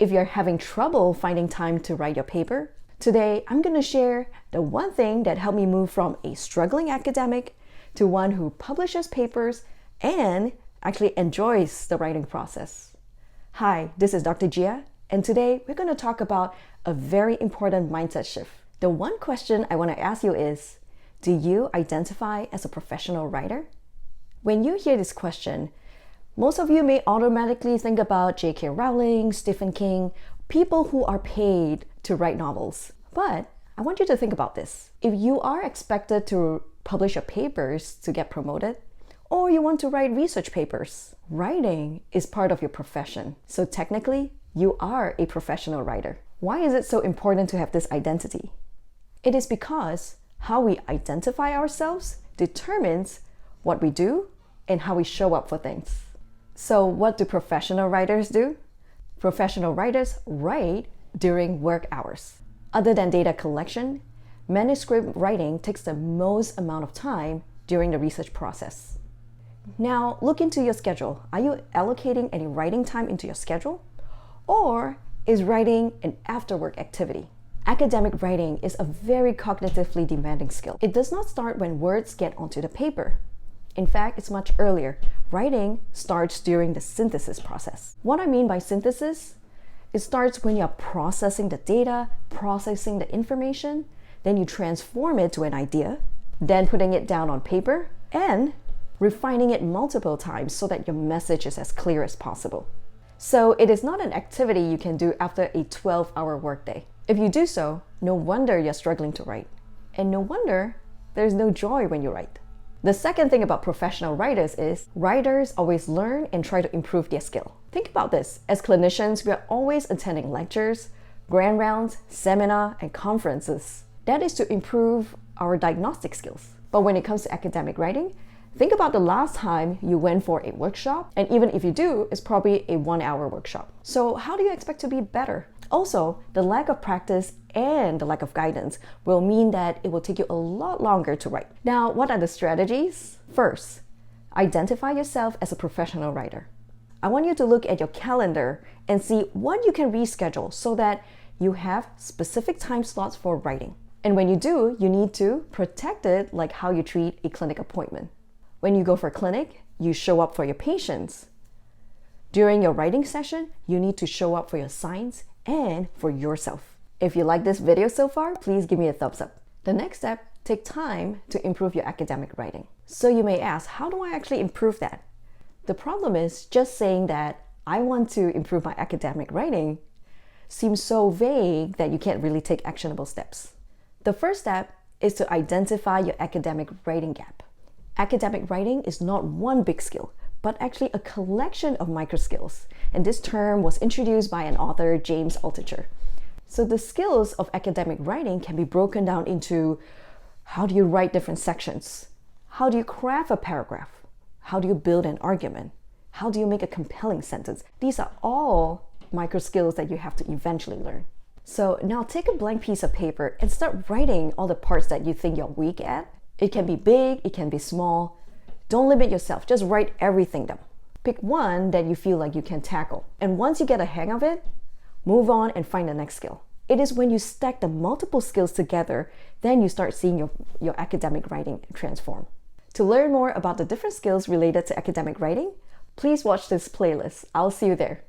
If you're having trouble finding time to write your paper, today I'm going to share the one thing that helped me move from a struggling academic to one who publishes papers and actually enjoys the writing process. Hi, this is Dr. Jia, and today we're going to talk about a very important mindset shift. The one question I want to ask you is, do you identify as a professional writer? When you hear this question, most of you may automatically think about J.K. Rowling, Stephen King, people who are paid to write novels. But I want you to think about this. If you are expected to publish your papers to get promoted, or you want to write research papers, writing is part of your profession. So technically, you are a professional writer. Why is it so important to have this identity? It is because how we identify ourselves determines what we do and how we show up for things. So what do professional writers do? Professional writers write during work hours. Other than data collection, manuscript writing takes the most amount of time during the research process. Now, look into your schedule. Are you allocating any writing time into your schedule? Or is writing an after-work activity? Academic writing is a very cognitively demanding skill. It does not start when words get onto the paper. In fact, it's much earlier. Writing starts during the synthesis process. What I mean by synthesis, it starts when you're processing the data, processing the information, then you transform it to an idea, then putting it down on paper, and refining it multiple times so that your message is as clear as possible. So it is not an activity you can do after a 12-hour workday. If you do so, no wonder you're struggling to write. And no wonder there's no joy when you write. The second thing about professional writers is writers always learn and try to improve their skill. Think about this. As clinicians, we are always attending lectures, grand rounds, seminar, and conferences. That is to improve our diagnostic skills. But when it comes to academic writing, think about the last time you went for a workshop, and even if you do, it's probably a 1-hour workshop. So how do you expect to be better? Also, the lack of practice and the lack of guidance will mean that it will take you a lot longer to write. Now, what are the strategies? First, identify yourself as a professional writer. I want you to look at your calendar and see what you can reschedule so that you have specific time slots for writing. And when you do, you need to protect it like how you treat a clinic appointment. When you go for a clinic, you show up for your patients. During your writing session, you need to show up for your science and for yourself. If you like this video so far, please give me a thumbs up. The next step, take time to improve your academic writing. So you may ask, how do I actually improve that? The problem is just saying that I want to improve my academic writing seems so vague that you can't really take actionable steps. The first step is to identify your academic writing gap. Academic writing is not one big skill, but actually a collection of micro skills. And this term was introduced by an author, James Altucher. So the skills of academic writing can be broken down into how do you write different sections? How do you craft a paragraph? How do you build an argument? How do you make a compelling sentence? These are all micro skills that you have to eventually learn. So now take a blank piece of paper and start writing all the parts that you think you're weak at. It can be big, it can be small. Don't limit yourself, just write everything down. Pick one that you feel like you can tackle. And once you get a hang of it, move on and find the next skill. It is when you stack the multiple skills together, then you start seeing your academic writing transform. To learn more about the different skills related to academic writing, please watch this playlist. I'll see you there.